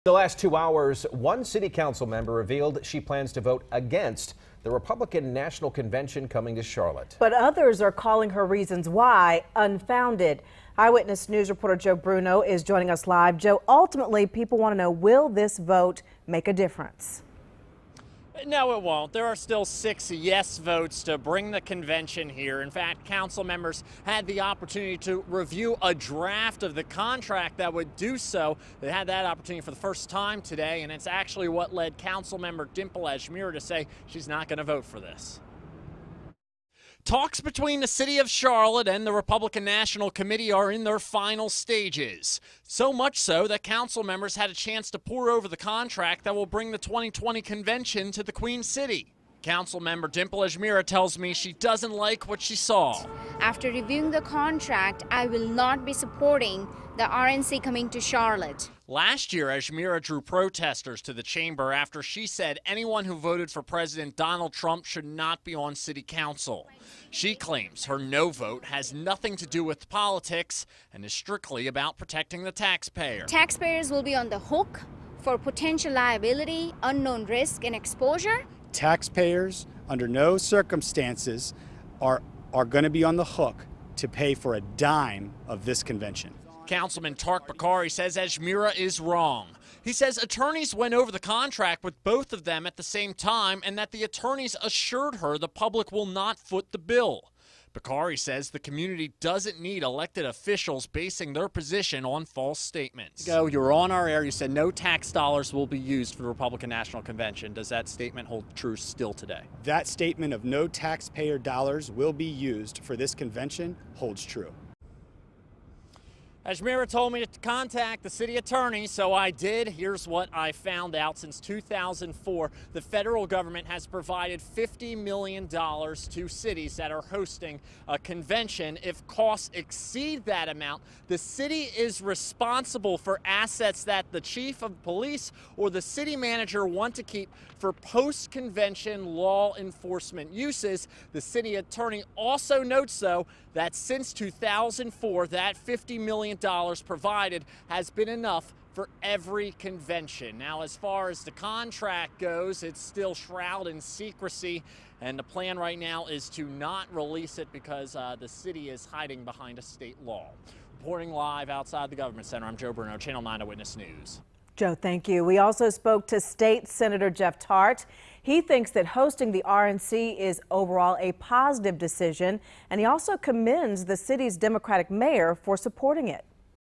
The last 2 hours, one city council member revealed she plans to vote against the Republican National Convention coming to Charlotte. But others are calling her reasons why unfounded. Eyewitness News reporter Joe Bruno is joining us live. Joe, ultimately, people want to know, will this vote make a difference? No, it won't. There are still 6 yes votes to bring the convention here. In fact, council members had the opportunity to review a draft of the contract that would do so. They had that opportunity for the first time today, and it's actually what led council member Dimple Ajmera to say she's not going to vote for this. Talks between the city of Charlotte and the Republican National Committee are in their final stages. So much so that council members had a chance to pore over the contract that will bring the 2020 convention to the Queen City. Council member Dimple Ajmera tells me she doesn't like what she saw. After reviewing the contract, I will not be supporting the RNC coming to Charlotte. Last year, Ajmera drew protesters to the chamber after she said anyone who voted for President Donald Trump should not be on city council. She claims her no vote has nothing to do with politics and is strictly about protecting the taxpayer. Taxpayers will be on the hook for potential liability, unknown risk, and exposure. Taxpayers, under no circumstances, are going to be on the hook to pay for a dime of this convention. Councilman Tark Bakari says Ajmera is wrong. He says attorneys went over the contract with both of them at the same time and that the attorneys assured her the public will not foot the bill. Bakari says the community doesn't need elected officials basing their position on false statements. You were on our air. You said no tax dollars will be used for the Republican National Convention. Does that statement hold true still today? That statement of no taxpayer dollars will be used for this convention holds true. Ajmera told me to contact the city attorney, so I did. Here's what I found out. Since 2004, the federal government has provided $50 million to cities that are hosting a convention. If costs exceed that amount, the city is responsible for assets that the chief of police or the city manager want to keep for post-convention law enforcement uses. The city attorney also notes, though, that since 2004, that $50 million provided has been enough for every convention. Now, as far as the contract goes, it's still shrouded in secrecy, and the plan right now is to not release it because the city is hiding behind a state law. Reporting live outside the Government Center, I'm Joe Bruno, Channel 9 Eyewitness News. Joe, thank you. We also spoke to State Senator Jeff Tart. He thinks that hosting the RNC is overall a positive decision, and he also commends the city's Democratic mayor for supporting it.